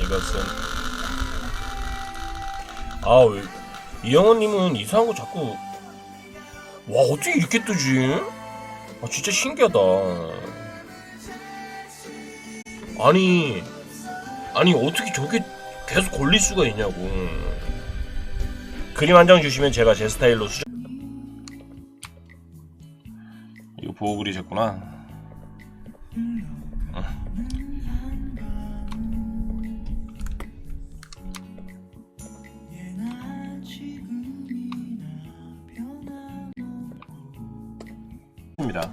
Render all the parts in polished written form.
이것은 왜 이영호님은 이상한 거 자꾸 와 어떻게 이렇게 뜨지? 진짜 신기하다. 아니 어떻게 저게 계속 걸릴 수가 있냐고. 그림 한 장 주시면 제가 제 스타일로 이거 보고 그리셨구나.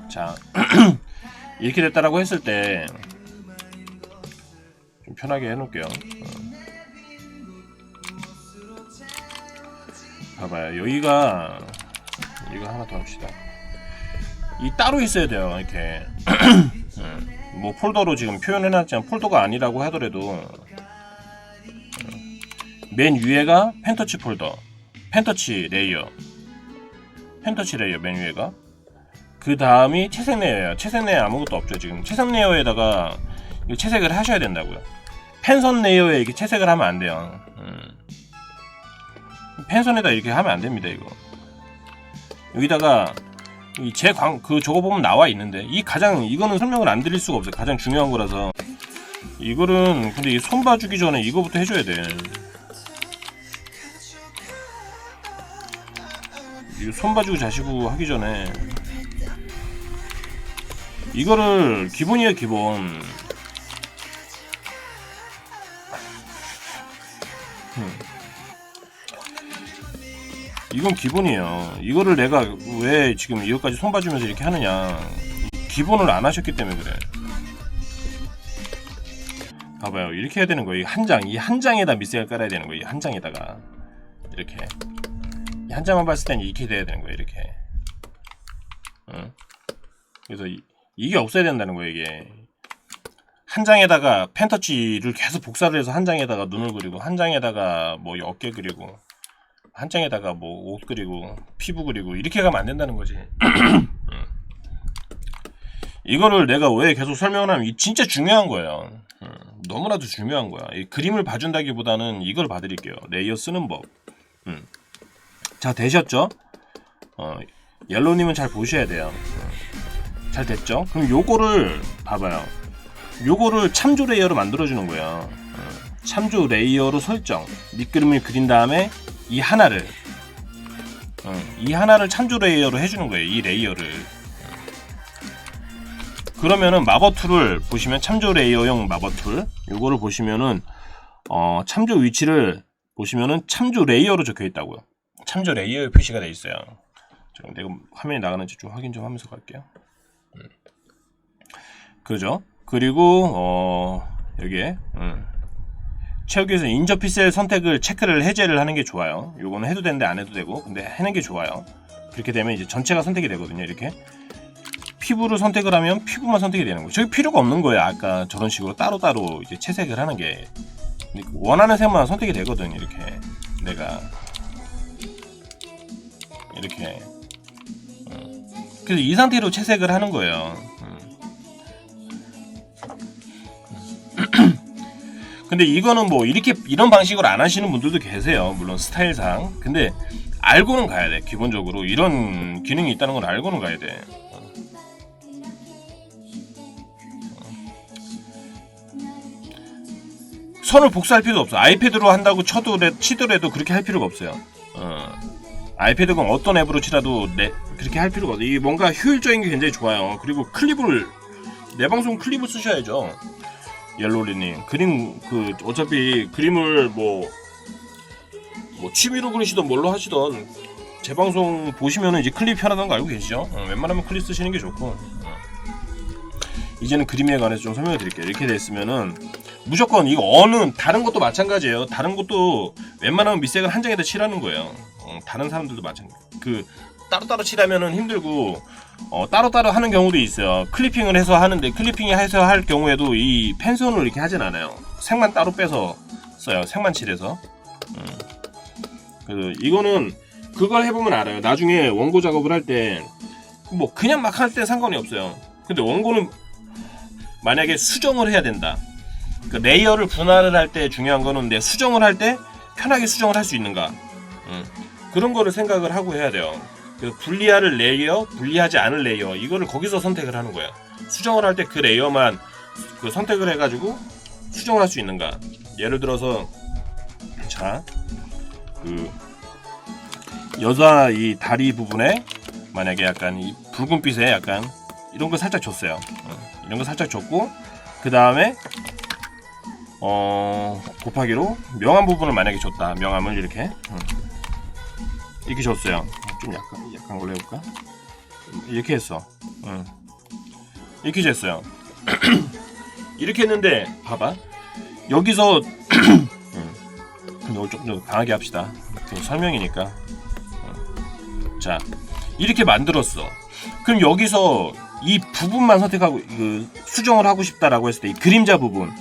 자 이렇게 됐다라고 했을 때 좀 편하게 해놓을게요. 봐봐요. 여기가 이거 하나 더 합시다. 이 따로 있어야 돼요. 이렇게 뭐 폴더로 지금 표현해놨지만 폴더가 아니라고 하더라도 맨 위에가 펜터치 폴더, 펜터치 레이어 맨 위에가. 그 다음이 채색 레이어예요. 채색 레이어 아무것도 없죠. 지금 채색 레이어에다가 채색을 하셔야 된다고요. 펜선 레이어에 이렇게 채색을 하면 안 돼요. 펜선에다 이렇게 하면 안 됩니다. 이거 여기다가 저거 보면 나와 있는데 이거는 설명을 안 드릴 수가 없어요. 가장 중요한 거라서. 이거는 근데 손 봐주기 전에 이거부터 해줘야 돼. 이거 손 봐주고 자시고 하기 전에 이거를 기본이에요. 기본. 이건 기본이에요. 이거를 내가 왜 지금 이거까지 손 봐주면서 이렇게 하느냐, 기본을 안 하셨기 때문에 그래. 봐봐요. 이렇게 해야 되는 거예요. 이 한 장에다 밑색을 깔아야 되는 거예요. 이 한 장에다가 이렇게 이 한 장만 봤을 때는 이렇게 돼야 되는 거예요. 이렇게. 그래서 이게 없어야 된다는 거예요. 이게 한 장에다가 펜터치를 계속 복사를 해서 한 장에다가 눈을 그리고, 한 장에다가 뭐 어깨 그리고, 한 장에다가 뭐 옷 그리고, 피부 그리고, 이렇게 가면 안 된다는 거지. 이거를 내가 왜 계속 설명을 하면 이 진짜 중요한 거예요. 너무나도 중요한 거야. 이 그림을 봐준다기보다는 이걸 봐드릴게요. 레이어 쓰는 법. 자, 되셨죠? 옐로우님은 잘 보셔야 돼요. 잘 됐죠? 그럼 요거를 봐봐요. 요거를 참조 레이어로 만들어주는 거예요. 참조 레이어로 설정. 밑그림을 그린 다음에 이 하나를 참조 레이어로 해주는 거예요. 이 레이어를. 그러면은 마법 툴을 보시면 참조 레이어용 마법 툴, 요거를 보시면은 참조 위치를 보시면은 참조 레이어로 적혀 있다고요. 참조 레이어 표시가 돼 있어요. 지금 내가 화면이 나가는지 좀 확인 좀 하면서 갈게요. 그죠? 그리고 여기에 채우기에서 인저 픽셀 선택을 체크를 해제를 하는 게 좋아요. 요거는 해도 되는데 안 해도 되고, 근데 하는 게 좋아요. 그렇게 되면 이제 전체가 선택이 되거든요. 이렇게 피부를 선택을 하면 피부만 선택이 되는 거예요. 저기 필요가 없는 거예요. 아까 저런 식으로 따로따로 이제 채색을 하는 게 원하는 색만 선택이 되거든요. 이렇게 내가 이렇게 그래서 이 상태로 채색을 하는 거예요. 근데 이거는 뭐 이런 방식으로 안 하시는 분들도 계세요. 물론 스타일상. 근데 알고는 가야 돼. 기본적으로 이런 기능이 있다는 걸 알고는 가야 돼. 선을 복사할 필요도 없어. 아이패드로 한다고 치더라도 그렇게 할 필요가 없어요. 아이패드건 어떤 앱으로 치라도 그렇게 할 필요가 없어. 이게 뭔가 효율적인 게 굉장히 좋아요. 그리고 내 방송 클립을 쓰셔야죠. 옐로리님 그림 어차피 그림을 뭐 취미로 그리시던 뭘로 하시던 제 방송 보시면은 이제 클립 편하다는 거 알고 계시죠? 웬만하면 클립 쓰시는 게 좋고. 이제는 그림에 관해서 좀 설명을 드릴게요. 이렇게 됐으면은 무조건 이거 다른 것도 마찬가지예요. 다른 것도 웬만하면 밑색을 한 장에다 칠하는 거예요. 다른 사람들도 마찬가지. 따로따로 칠하면은 힘들고 따로따로 하는 경우도 있어요. 클리핑을 해서 하는데 클리핑해서 할 경우에도 이 펜선으로 이렇게 하진 않아요. 색만 따로 빼서 써요. 색만 칠해서. 그래서 이거는 그걸 해보면 알아요. 나중에 원고 작업을 할 때 뭐 그냥 막 할 때 상관이 없어요. 근데 원고는 만약에 수정을 해야 된다. 그 레이어를 분할을 할 때 중요한 거는 내 수정을 할 때 편하게 수정을 할 수 있는가, 그런 거를 생각을 하고 해야 돼요. 그래서 분리할 레이어, 분리하지 않을 레이어, 이거를 거기서 선택을 하는 거예요. 수정을 할 때 그 레이어만 그 선택을 해가지고 수정을 할 수 있는가. 예를 들어서 자, 그 여자 이 다리 부분에 만약에 약간 이 붉은빛에 약간 이런 거 살짝 줬어요. 이런 거 살짝 줬고, 그 다음에 곱하기로 명암 부분을 만약에 줬다. 명암을 이렇게 이렇게 줬어요. 좀 약간 걸로 해볼까? 이렇게 했어. 이렇게 했어요. 이렇게 했는데 봐봐. 여기서 이걸 좀 강하게 합시다. 설명이니까. 자, 이렇게 만들었어. 그럼 여기서 이 부분만 선택하고 그 수정을 하고 싶다라고 했을 때 이 그림자 부분,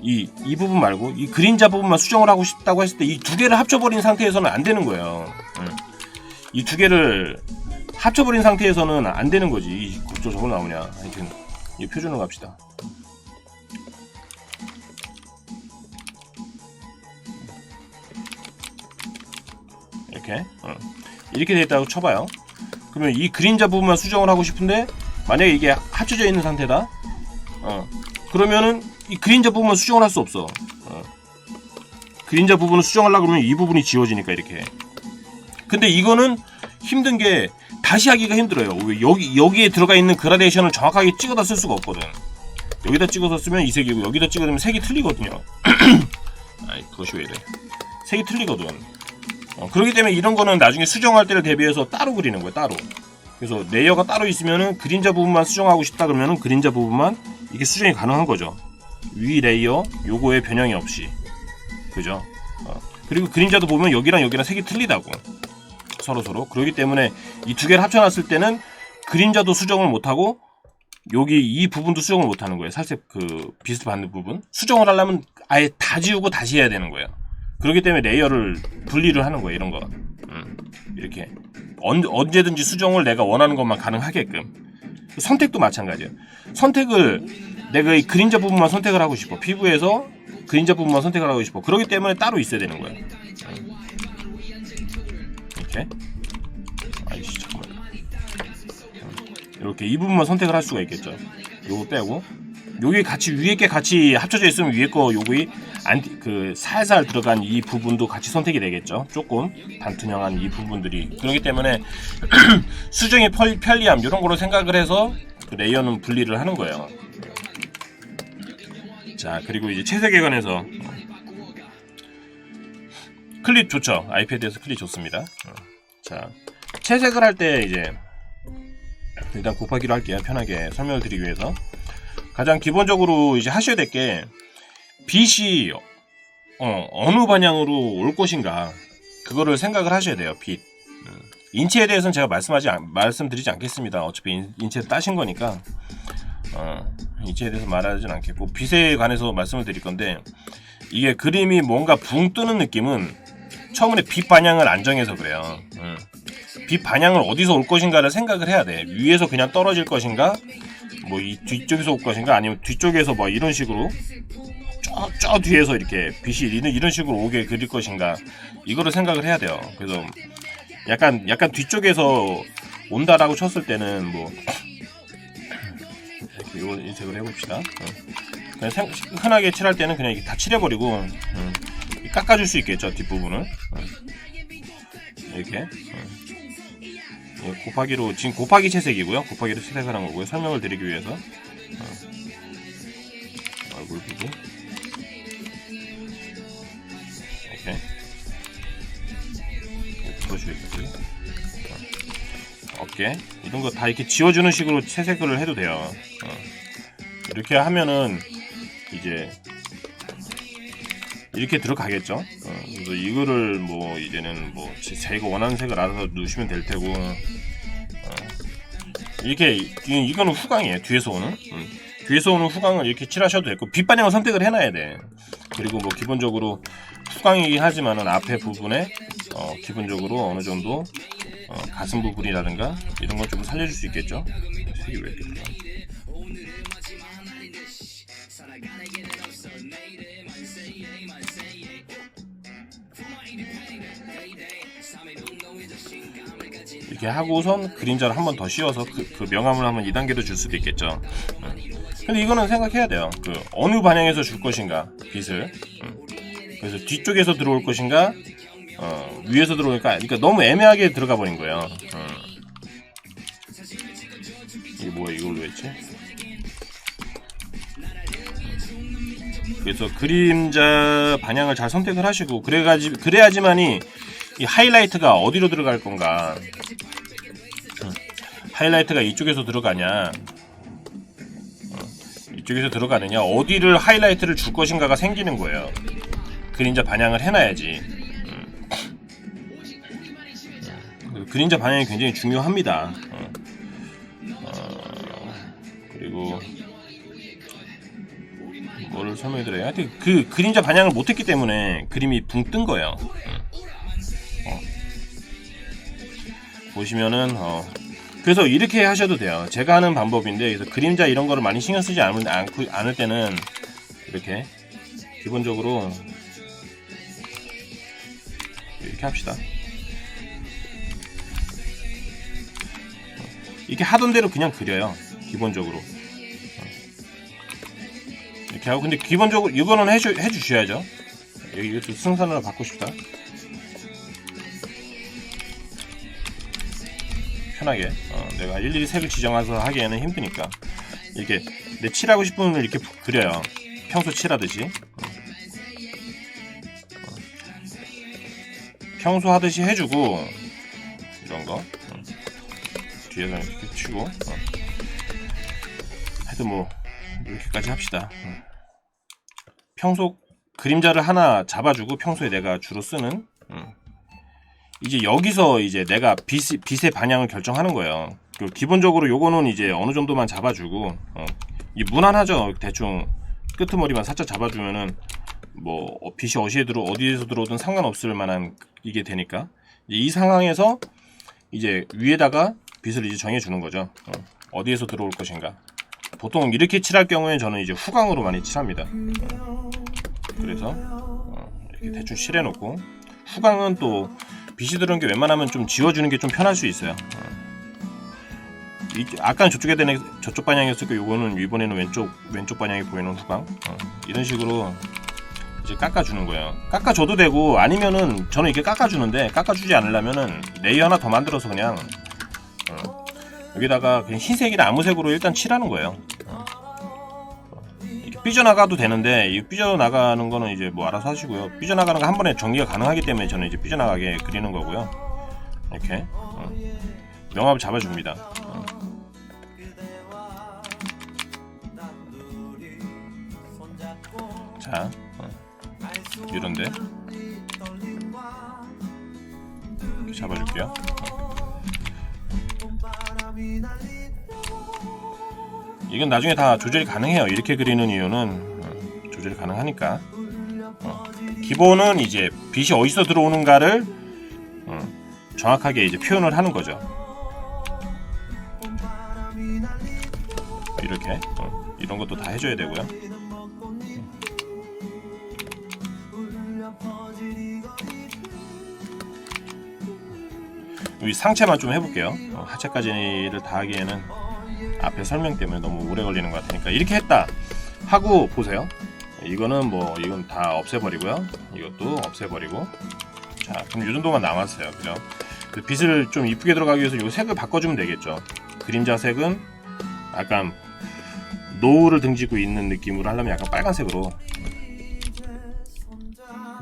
이 부분 말고 이 그림자 부분만 수정을 하고 싶다고 했을 때 이 두 개를 합쳐버린 상태에서는 안 되는 거예요. 이 두 개를 합쳐버린 상태에서는 안 되는 거지. 또 저거 나오냐. 하여튼 이 표준으로 갑시다. 이렇게 이렇게 됐다고 쳐봐요. 그러면 이 그림자 부분만 수정을 하고 싶은데 만약에 이게 합쳐져 있는 상태다. 그러면은 이 그림자 부분만 수정을 할 수 없어. 그림자 부분을 수정하려고 그러면 이 부분이 지워지니까 이렇게. 근데 이거는 힘든 게 다시 하기가 힘들어요. 여기에 들어가 있는 그라데이션을 정확하게 찍어다 쓸 수가 없거든. 여기다 찍어서 쓰면 이 색이고 여기다 찍어두면 색이 틀리거든요. 아이, 그것이 왜 이래. 색이 틀리거든. 그렇기 때문에 이런 거는 나중에 수정할 때를 대비해서 따로 그리는 거예요. 따로. 그래서 레이어가 따로 있으면은 그림자 부분만 수정하고 싶다 그러면은 그림자 부분만 이게 수정이 가능한 거죠. 위 레이어 요거에 변형이 없이. 그죠? 그리고 그림자도 보면 여기랑 여기랑 색이 틀리다고. 서로. 그렇기 때문에 이 두 개를 합쳐놨을 때는 그림자도 수정을 못하고 여기 이 부분도 수정을 못하는 거예요. 살색 그 비스트 받는 부분. 수정을 하려면 아예 다 지우고 다시 해야 되는 거예요. 그렇기 때문에 레이어를 분리를 하는 거예요. 이런 거. 이렇게. 언제든지 수정을 내가 원하는 것만 가능하게끔. 선택도 마찬가지예요. 선택을 내가 이 그림자 부분만 선택을 하고 싶어. 피부에서 그림자 부분만 선택을 하고 싶어. 그렇기 때문에 따로 있어야 되는 거예요. 이렇게. 아이씨, 잠깐만. 이렇게 이 부분만 선택을 할 수가 있겠죠. 요거 빼고. 여기 같이 위에 게 같이 합쳐져 있으면 위에 거 요기 살살 들어간 이 부분도 같이 선택이 되겠죠. 조금 반투명한 이 부분들이. 그렇기 때문에 수정의 편리함 이런 거로 생각을 해서 그 레이어는 분리를 하는 거예요. 자, 그리고 이제 채색에 관해서 클립 좋죠. 아이패드에서 클립 좋습니다. 자, 채색을 할 때 이제 일단 곱하기로 할게요. 편하게 설명을 드리기 위해서. 가장 기본적으로 이제 하셔야 될 게 빛이 어느 방향으로 올 것인가 그거를 생각을 하셔야 돼요. 빛. 인체에 대해서는 제가 말씀드리지 않겠습니다. 어차피 인체에서 따신 거니까 인체에 대해서 말하진 않겠고 빛에 관해서 말씀을 드릴 건데 이게 그림이 뭔가 붕 뜨는 느낌은 처음에 빛 방향을 안 정해서 그래요. 빛 방향을 어디서 올 것인가를 생각을 해야 돼. 위에서 그냥 떨어질 것인가 뭐 이 뒤쪽에서 올 것인가 아니면 뒤쪽에서 뭐 이런 식으로 저 뒤에서 이렇게 빛이 이런 식으로 오게 그릴 것인가 이거를 생각을 해야 돼요. 그래서 약간 뒤쪽에서 온다라고 쳤을 때는 뭐 이렇게 이 색을 해봅시다. 그냥 흔하게 칠할 때는 그냥 다 칠해버리고 깎아줄 수 있겠죠. 뒷부분을 이렇게 곱하기로 지금 곱하기 채색이고요. 곱하기로 채색을 한 거고요. 설명을 드리기 위해서 얼굴 부분 이렇게 보시겠고요. 어깨 이런 거 다 이렇게 지워주는 식으로 채색을 해도 돼요. 이렇게 하면은 이제 이렇게 들어가겠죠. 그래서 이거를 뭐 이제는 뭐 자기가 원하는 색을 알아서 넣으시면 될 테고 이렇게 이거는 후광이에요. 뒤에서 오는 후광을 이렇게 칠하셔도 되고 빛 방향을 선택을 해놔야 돼. 그리고 뭐 기본적으로 후광이긴 하지만은 앞에 부분에 기본적으로 어느 정도 가슴 부분이라든가 이런 거 좀 살려줄 수 있겠죠. 색이 왜 이렇게 들어가? 이렇게 하고선 그림자를 한 번 더 씌워서 그 명암을 한번 2단계도 줄 수도 있겠죠. 근데 이거는 생각해야 돼요. 그 어느 방향에서 줄 것인가 빛을. 그래서 뒤쪽에서 들어올 것인가 위에서 들어올까. 그러니까 너무 애매하게 들어가 버린 거예요. 이게 뭐야, 이걸로 했지? 그래서 그림자 방향을 잘 선택을 하시고 그래야지만이 이 하이라이트가 어디로 들어갈 건가. 하이라이트가 이쪽에서 들어가냐, 이쪽에서 들어가느냐, 어디를 하이라이트를 줄 것인가가 생기는 거예요. 그림자 반향을 해놔야지. 그림자 반향이 굉장히 중요합니다. 그리고 뭐를 설명해드려요? 하여튼 그 그림자 반향을 못했기 때문에 그림이 붕 뜬 거예요. 보시면은 그래서 이렇게 하셔도 돼요. 제가 하는 방법인데, 그래서 그림자 이런 거를 많이 신경 쓰지 않을 때는 이렇게 기본적으로 이렇게 합시다. 이렇게 하던 대로 그냥 그려요. 기본적으로 이렇게 하고. 근데 기본적으로 이거는 해주셔야죠. 여기 이것도 승산으로 받고 싶다. 편하게 내가 일일이 색을 지정해서 하기에는 힘드니까 이렇게 내 칠하고 싶은 걸 이렇게 그려요. 평소 칠하듯이. 평소 하듯이 해주고, 이런 거 뒤에서 이렇게 치고 하여튼 뭐 이렇게까지 합시다. 평소 그림자를 하나 잡아주고, 평소에 내가 주로 쓰는 이제 여기서 이제 내가 빛의 방향을 결정하는 거예요. 기본적으로 요거는 이제 어느 정도만 잡아주고, 이 무난하죠. 대충 끄트머리만 살짝 잡아주면은 뭐 빛이 어디에서 들어오든 상관없을 만한 이게 되니까, 이 상황에서 이제 위에다가 빛을 이제 정해주는 거죠. 어디에서 들어올 것인가. 보통 이렇게 칠할 경우에 저는 이제 후광으로 많이 칠합니다. 그래서 이렇게 대충 칠해놓고, 후광은 또 빛이 들어온 게 웬만하면 좀 지워주는 게 좀 편할 수 있어요. 아까는 저쪽 방향이었을 요거는 이번에는 왼쪽 방향이 보이는 후광. 이런 식으로 이제 깎아주는 거예요. 깎아줘도 되고, 아니면은 저는 이렇게 깎아주는데, 깎아주지 않으려면은 레이어 하나 더 만들어서 그냥 여기다가 그냥 흰색이나 아무 색으로 일단 칠하는 거예요. 이렇게 삐져나가도 되는데, 이 삐져나가는 거는 이제 뭐 알아서 하시고요. 삐져나가는 거 한 번에 정리가 가능하기 때문에 저는 이제 삐져나가게 그리는 거고요. 이렇게 명암을 잡아줍니다. 자, 이런데 이렇게 잡아줄게요. 이건 나중에 다 조절이 가능해요. 이렇게 그리는 이유는 조절이 가능하니까. 기본은 이제 빛이 어디서 들어오는가를 정확하게 이제 표현을 하는 거죠. 이렇게 이런 것도 다 해줘야 되고요. 여기 상체만 좀 해볼게요. 하체까지를 다 하기에는 앞에 설명 때문에 너무 오래 걸리는 것 같으니까 이렇게 했다 하고 보세요. 이거는 이건 다 없애버리고요. 이것도 없애버리고. 자, 그럼 이 정도만 남았어요. 그죠? 그 빛을 좀 이쁘게 들어가기 위해서 이 색을 바꿔주면 되겠죠. 그림자 색은 약간 노을을 등지고 있는 느낌으로 하려면 약간 빨간색으로,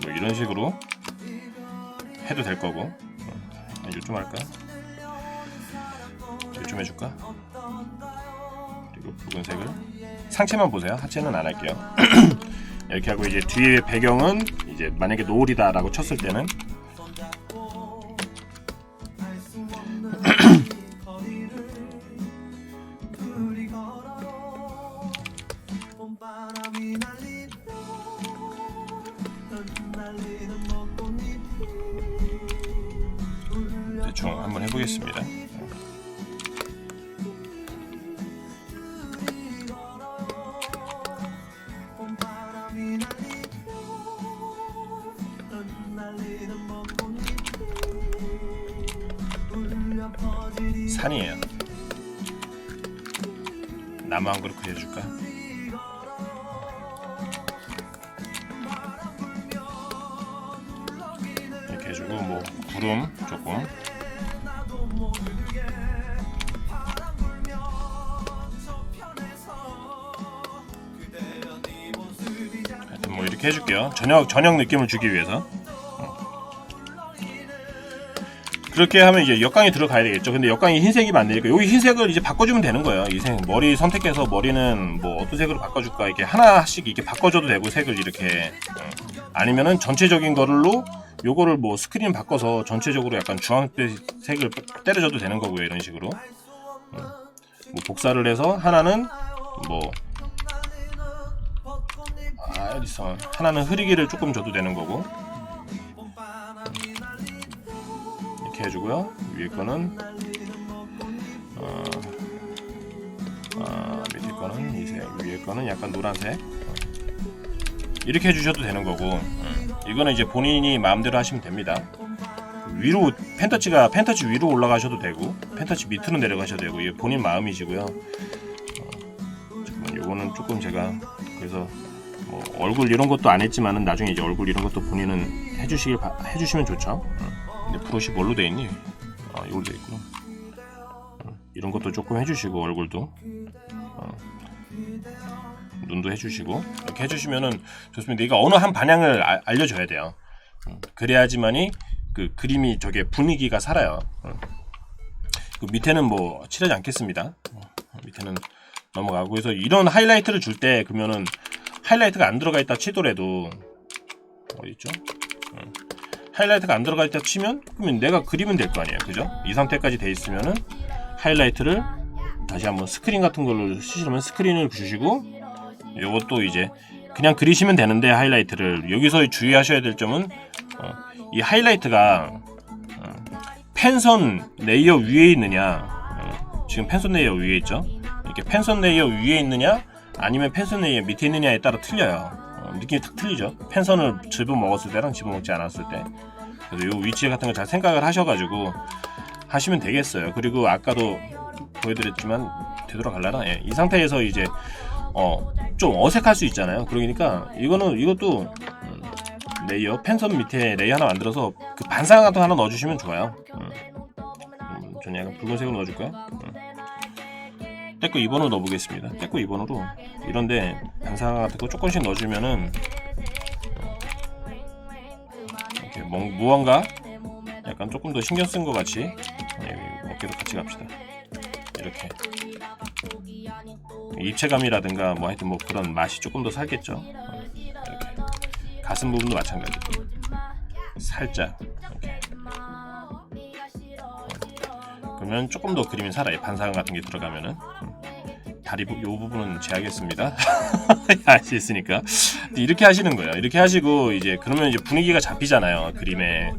뭐 이런 식으로 해도 될 거고. 요쯤 할까? 요쯤 해줄까? 그리고 붉은색을 상체만 보세요. 하체는 안 할게요. 이렇게 하고, 이제 뒤에 배경은 이제 만약에 노을이다 라고 쳤을 때는 대충 한번 해보겠습니다. 산이에요. 나무 한 그릇 그려줄까? 이렇게 해주고 뭐 구름 조금. 하여튼 뭐 이렇게 해줄게요. 저녁 느낌을 주기 위해서. 그렇게 하면 이제 역광이 들어가야 되겠죠. 근데 역광이 흰색이면 안 되니까 여기 흰색을 이제 바꿔주면 되는 거예요. 이 색 머리 선택해서 머리는 뭐 어떤 색으로 바꿔줄까 이렇게 하나씩 이렇게 바꿔줘도 되고 색을 이렇게 아니면은 전체적인 거를로 요거를 뭐 스크린 바꿔서 전체적으로 약간 주황색을 때려줘도 되는 거고요. 이런 식으로 뭐 복사를 해서 하나는 뭐 어딨어 하나는 흐리기를 조금 줘도 되는 거고 이렇게 해주고요. 위에 거는 밑에 거는 이색, 위에 거는 약간 노란색 이렇게 해주셔도 되는 거고 이거는 이제 본인이 마음대로 하시면 됩니다. 위로 펜터치 위로 올라가셔도 되고 펜터치 밑으로 내려가셔도 되고 이게 본인 마음이시고요. 잠깐만 요거는 조금 제가 그래서 뭐 얼굴 이런 것도 안 했지만은 나중에 이제 얼굴 이런 것도 본인은 해주시면 좋죠. 근데 브러쉬 뭘로 돼 있니? 이걸로 돼 있구나. 이런 것도 조금 해주시고 얼굴도 눈도 해주시고 이렇게 해주시면은 좋습니다. 이거 어느 한 방향을 알려줘야 돼요. 그래야지만이 그 그림이 저게 분위기가 살아요. 그 밑에는 뭐 칠하지 않겠습니다. 밑에는 넘어가고 그래서 이런 하이라이트를 줄 때 그러면은 하이라이트가 안 들어가 있다 치더라도 어디 있죠? 하이라이트가 안 들어가 있다 치면 그러면 내가 그리면 될 거 아니에요, 그죠? 이 상태까지 돼 있으면은 하이라이트를 다시 한번 스크린 같은 걸로 쓰시려면 스크린을 주시고 요것도 이제 그냥 그리시면 되는데 하이라이트를 여기서 주의하셔야 될 점은 이 하이라이트가 펜선 레이어 위에 있느냐 지금 펜선 레이어 위에 있죠? 이렇게 펜선 레이어 위에 있느냐 아니면 펜선 레이어 밑에 있느냐에 따라 틀려요. 느낌이 탁 틀리죠. 펜선을 집어먹었을 때랑 집어먹지 않았을 때. 그래서 요 위치 같은 거 잘 생각을 하셔가지고 하시면 되겠어요. 그리고 아까도 보여드렸지만 되돌아갈라나? 예, 이 상태에서 이제 좀 어색할 수 있잖아요. 그러니까 이것도 레이어 펜선 밑에 레이어 하나 만들어서 그 반사광 같은 거 하나 넣어주시면 좋아요. 저는 약간 붉은색으로 넣어줄까요? 떼꺼 2번으로 넣어보겠습니다. 떼꺼 2번으로 이런데 반사광 같은 거 조금씩 넣어주면은 이렇게 무언가 약간 조금 더 신경 쓴 것 같이 어깨도 같이 갑시다. 이렇게 입체감이라든가 뭐 하여튼 뭐 그런 맛이 조금 더 살겠죠. 이렇게 가슴 부분도 마찬가지. 살짝 이렇게. 그러면 조금 더 그림이 살아요. 반사광 같은 게 들어가면은. 다리 요 부분은 제하겠습니다. 아시겠으니까 이렇게 하시는 거예요. 이렇게 하시고 이제 그러면 이제 분위기가 잡히잖아요. 그림에.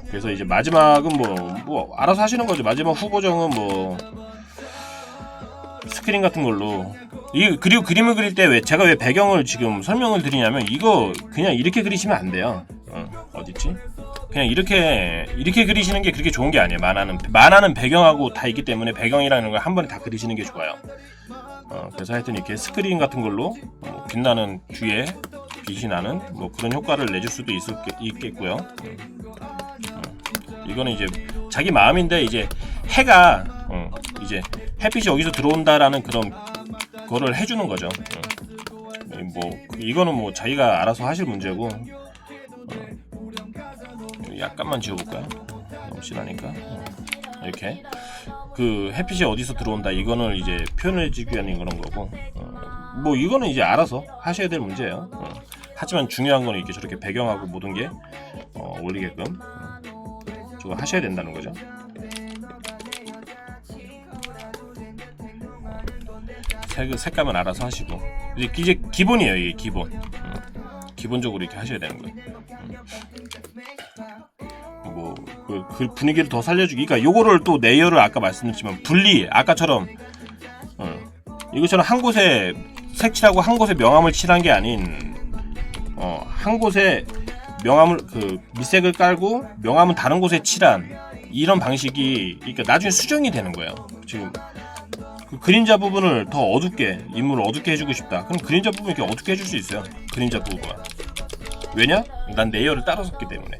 그래서 이제 마지막은 뭐 알아서 하시는 거죠. 마지막 후보정은 뭐 스크린 같은 걸로 그리고 그림을 그릴 때 제가 왜 배경을 지금 설명을 드리냐면 이거 그냥 이렇게 그리시면 안 돼요. 어딨지? 그냥 이렇게 그리시는 게 그렇게 좋은 게 아니에요. 만화는 배경하고 다 있기 때문에 배경이라는 걸 한 번에 다 그리시는 게 좋아요. 그래서 하여튼 이렇게 스크린 같은 걸로 빛나는 뒤에 빛이 나는 뭐 그런 효과를 내줄 수도 있겠고요. 이거는 이제 자기 마음인데 이제 해가 이제 햇빛이 여기서 들어온다라는 그런 거를 해주는 거죠. 뭐 이거는 뭐 자기가 알아서 하실 문제고. 약간만 지워볼까요? 너무 진하니까. 이렇게 그 햇빛이 어디서 들어온다 이거는 이제 표현해주기 위한 그런 거고 뭐 이거는 이제 알아서 하셔야 될 문제예요. 하지만 중요한 거는 이렇게 저렇게 배경하고 모든 게 올리게끔 저거 하셔야 된다는 거죠. 색감은 알아서 하시고 이제 기본이에요. 이게 기본적으로 이렇게 하셔야 되는 거예요. 뭐 그 분위기를 더 살려주기. 그러니까 요거를 또 레이어를 아까 말씀드렸지만 분리 아까처럼 이것처럼 한 곳에 색칠하고 한 곳에 명암을 칠한 게 아닌 한 곳에 명암을 그 밑색을 깔고 명암은 다른 곳에 칠한 이런 방식이 그러니까 나중에 수정이 되는 거예요. 지금 그 그림자 부분을 더 어둡게, 인물을 어둡게 해주고 싶다. 그럼 그림자 부분 이렇게 어둡게 해줄 수 있어요. 그림자 부분. 왜냐? 난 레이어를 따로 썼기 때문에.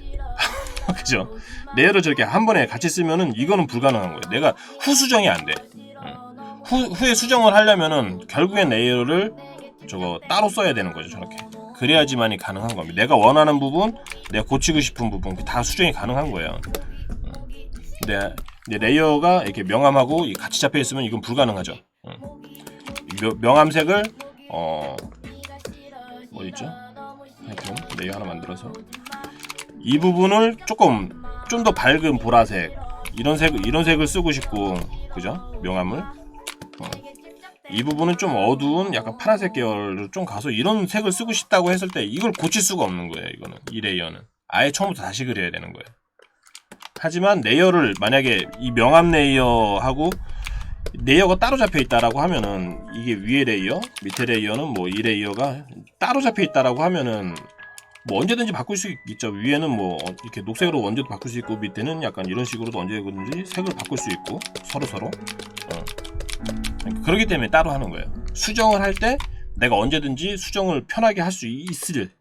그죠? 레이어를 저렇게 한 번에 같이 쓰면은 이거는 불가능한 거예요. 내가 후 수정이 안 돼. 후에 수정을 하려면은 결국엔 레이어를 저거 따로 써야 되는 거죠. 저렇게. 그래야지만이 가능한 겁니다. 내가 원하는 부분, 내가 고치고 싶은 부분 다 수정이 가능한 거예요. 근데 레이어가 이렇게 명암하고 같이 잡혀 있으면 이건 불가능하죠. 명암색을 뭐 있죠? 하여튼 레이어 하나 만들어서 이 부분을 조금 좀 더 밝은 보라색 이런 색을 쓰고 싶고, 그죠? 명암을 이 부분은 좀 어두운 약간 파란색 계열로 좀 가서 이런 색을 쓰고 싶다고 했을 때 이걸 고칠 수가 없는 거예요. 이거는 이 레이어는 아예 처음부터 다시 그려야 되는 거예요. 하지만 레이어를 만약에 이 명암 레이어하고 레이어가 따로 잡혀 있다라고 하면은 이게 위에 레이어, 밑에 레이어는 뭐 이 레이어가 따로 잡혀 있다라고 하면은 뭐 언제든지 바꿀 수 있죠. 위에는 뭐 이렇게 녹색으로 언제도 바꿀 수 있고 밑에는 약간 이런 식으로도 언제든지 색을 바꿀 수 있고 서로 그렇기 때문에 따로 하는 거예요. 수정을 할 때 내가 언제든지 수정을 편하게 할 수 있을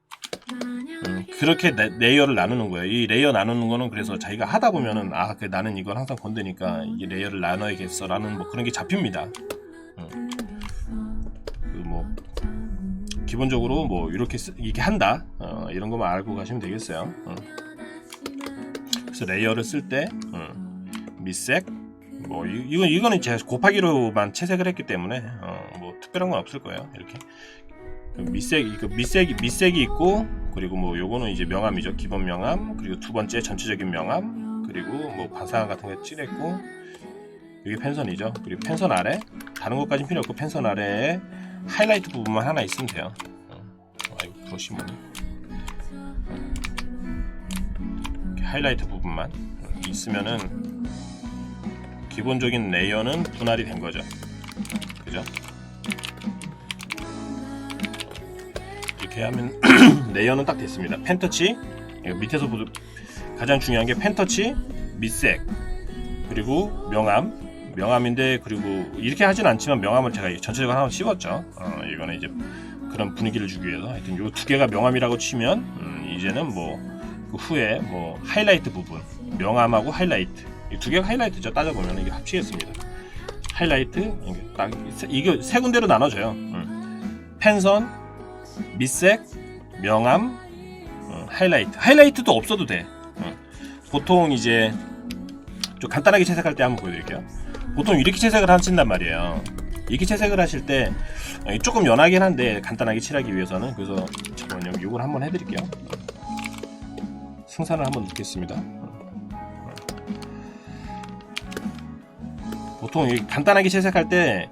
그렇게 레이어를 나누는 거예요. 이 레이어 나누는 거는 그래서 자기가 하다 보면은 그래, 나는 이걸 항상 건드니까 이 레이어를 나눠야겠어라는 뭐 그런 게 잡힙니다. 뭐 기본적으로 뭐 이렇게 한다 이런 것만 알고 가시면 되겠어요. 그래서 레이어를 쓸 때 밑색 뭐 이거는 제가 곱하기로만 채색을 했기 때문에 뭐 특별한 건 없을 거예요. 이렇게 밑색이 있고, 그리고 뭐 요거는 이제 명암이죠. 기본 명암, 그리고 두 번째 전체적인 명암, 그리고 뭐 반사각 같은 거 칠했고, 여기 펜선이죠. 그리고 펜선 아래 다른 것까진 필요 없고 펜선 아래에 하이라이트 부분만 하나 있으면 돼요. 이거 브러쉬 뭐니? 이렇게 하이라이트 부분만 있으면은 기본적인 레이어는 분할이 된 거죠. 그죠? 이렇게 하면 레이어는 딱 됐습니다. 펜터치, 밑에서 가장 중요한 게 펜터치, 밑색, 그리고 명암인데, 그리고 이렇게 하진 않지만 명암을 제가 전체적으로 하나 씹었죠. 이거는 이제 그런 분위기를 주기 위해서. 하여튼 요 두 개가 명암이라고 치면 이제는 뭐 그 후에 뭐 하이라이트 부분, 명암하고 하이라이트, 이 두 개가 하이라이트죠. 따져보면 이게 합치겠습니다. 하이라이트, 이게 세 군데로 나눠져요. 펜선, 밑색, 명암, 하이라이트도 없어도 돼. 보통 이제 좀 간단하게 채색할 때 한번 보여드릴게요. 보통 이렇게 채색을 하신단 말이에요. 이렇게 채색을 하실 때 조금 연하긴 한데 간단하게 칠하기 위해서는. 그래서 잠깐만요, 이걸 한번 해드릴게요. 승산을 한번 넣겠습니다. 보통 간단하게 채색할 때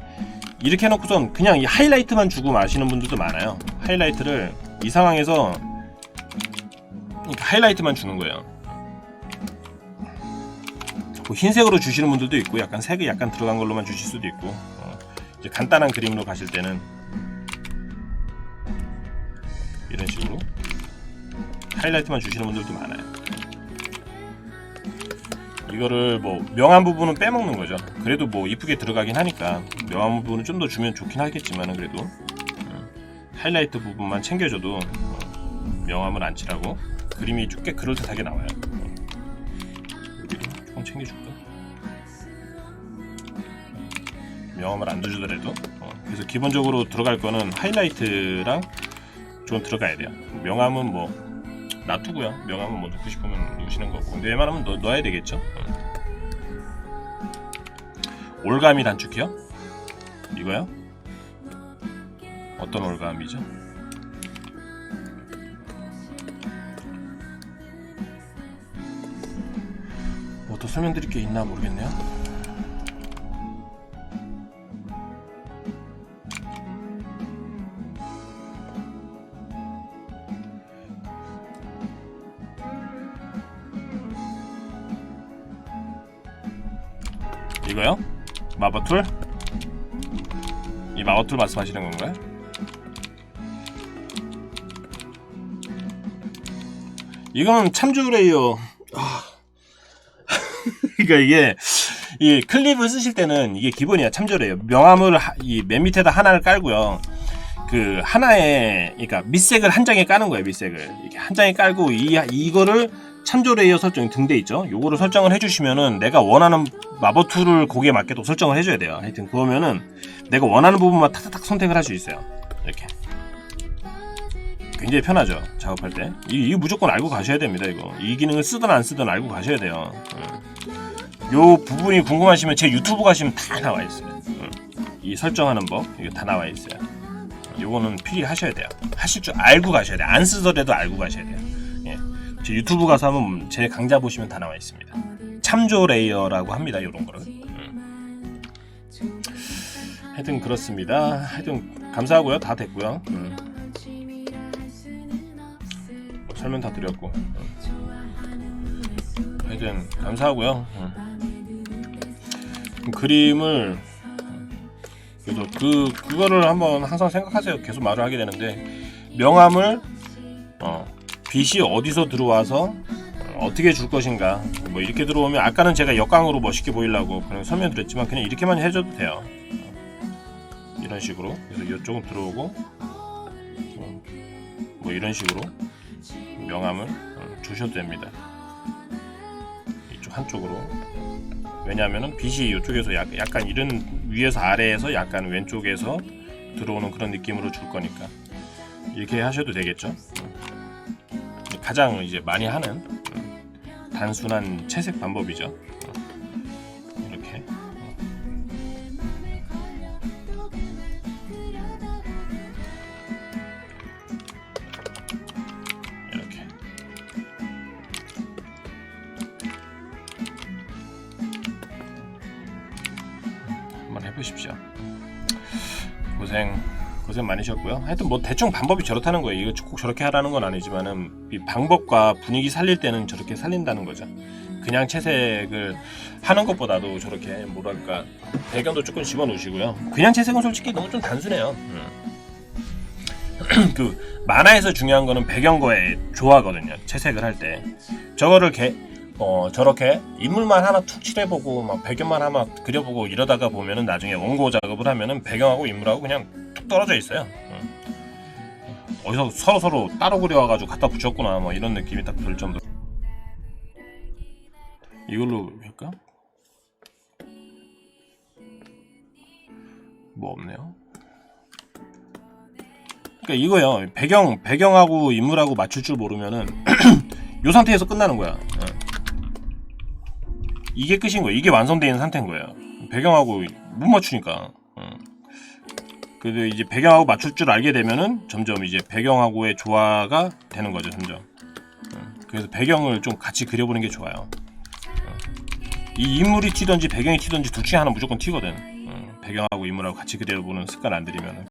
이렇게 해놓고선 그냥 이 하이라이트만 주고 마시는 분들도 많아요. 하이라이트를 이 상황에서 하이라이트만 주는 거예요. 뭐 흰색으로 주시는 분들도 있고, 약간 색이 약간 들어간 걸로만 주실 수도 있고, 이제 간단한 그림으로 가실 때는 이런 식으로 하이라이트만 주시는 분들도 많아요. 이거를 뭐 명암 부분은 빼먹는 거죠. 그래도 뭐 이쁘게 들어가긴 하니까 명암 부분은 좀 더 주면 좋긴 하겠지만은, 그래도 하이라이트 부분만 챙겨줘도 명암을 안 칠하고 그림이 꽤 그럴듯하게 나와요. 여기도 조금 챙겨줄까? 명암을 안 주더라도. 그래서 기본적으로 들어갈 거는 하이라이트랑 좀 들어가야 돼요. 명암은 뭐 놔두고요. 명암은 뭐 넣고 싶으면 넣으시는 거고, 근데 웬만하면 넣어야 되겠죠. 올가미 단축키요? 이거요? 어떤 올가미죠? 뭐 더 설명드릴 게 있나 모르겠네요. 이거요? 마법툴? 이 마법툴 말씀하시는 건가요? 이거는 참조 레이어. 그러니까 이게 이 클립을 쓰실 때는 이게 기본이야. 참조래요. 명암을 이 맨 밑에다 하나를 깔고요. 그 하나에 그러니까 밑색을 한 장에 까는 거예요. 밑색을 이렇게 한 장에 깔고 이거를 참조 레이어 설정이 등대 있죠. 요거를 설정을 해주시면은 내가 원하는 마법 툴을 거기에 맞게 또 설정을 해줘야 돼요. 하여튼 그러면은 내가 원하는 부분만 탁탁탁 선택을 할 수 있어요. 이렇게 굉장히 편하죠. 작업할 때 이거 무조건 알고 가셔야 됩니다. 이거 이 기능을 쓰든 안 쓰든 알고 가셔야 돼요. 요 부분이 궁금하시면 제 유튜브 가시면 다 나와 있어요. 이 설정하는 법 이거 다 나와 있어요. 요거는 필히 하셔야 돼요. 하실 줄 알고 가셔야 돼요. 안 쓰더라도 알고 가셔야 돼요. 예. 제 유튜브 가서 한번 제 강좌 보시면 다 나와 있습니다. 참조 레이어라고 합니다. 요런 거를. 하여튼 그렇습니다. 하여튼 감사하고요. 다 됐고요. 설명 다 드렸고. 하여튼 감사하고요. 그림을 그래서 그거를 한번 항상 생각하세요. 계속 말을 하게 되는데 명암을 빛이 어디서 들어와서 어떻게 줄 것인가. 뭐 이렇게 들어오면 아까는 제가 역광으로 멋있게 보이려고 그냥 설명드렸지만 그냥 이렇게만 해줘도 돼요. 이런 식으로. 그래서 이쪽은 들어오고 뭐 이런 식으로 명암을 주셔도 됩니다. 이쪽 한쪽으로. 왜냐하면은 빛이 이쪽에서 약간 이런 위에서 아래에서 약간 왼쪽에서 들어오는 그런 느낌으로 줄 거니까 이렇게 하셔도 되겠죠. 가장 이제 많이 하는 단순한 채색 방법이죠. 이렇게 이렇게 한번 해보십시오. 고생 많으셨고요. 하여튼 뭐 대충 방법이 저렇다는 거예요. 이거 꼭 저렇게 하라는 건 아니지만은 이 방법과 분위기 살릴 때는 저렇게 살린다는 거죠. 그냥 채색을 하는 것보다도 저렇게 뭐랄까 배경도 조금 집어넣으시고요. 그냥 채색은 솔직히 너무 좀 단순해요. 그 만화에서 중요한 거는 배경과의 조화거든요. 채색을 할 때 저거를 저렇게 인물만 하나 툭 칠해보고 막 배경만 하나 그려보고 이러다가 보면은 나중에 원고 작업을 하면은 배경하고 인물하고 그냥 툭 떨어져 있어요. 어디서 서로 따로 그려와가지고 갖다 붙였구나 뭐 이런 느낌이 딱 들 정도로. 이걸로 할까? 뭐 없네요. 그러니까 이거요. 배경하고 인물하고 맞출 줄 모르면은 이 상태에서 끝나는 거야. 이게 끝인 거예요. 이게 완성되어 있는 상태인 거예요. 배경하고 못 맞추니까. 그래도 이제 배경하고 맞출 줄 알게 되면은 점점 이제 배경하고의 조화가 되는 거죠, 점점. 그래서 배경을 좀 같이 그려보는 게 좋아요. 이 인물이 튀던지 배경이 튀던지 둘 중에 하나 무조건 튀거든. 배경하고 인물하고 같이 그려보는 습관 안 들이면은.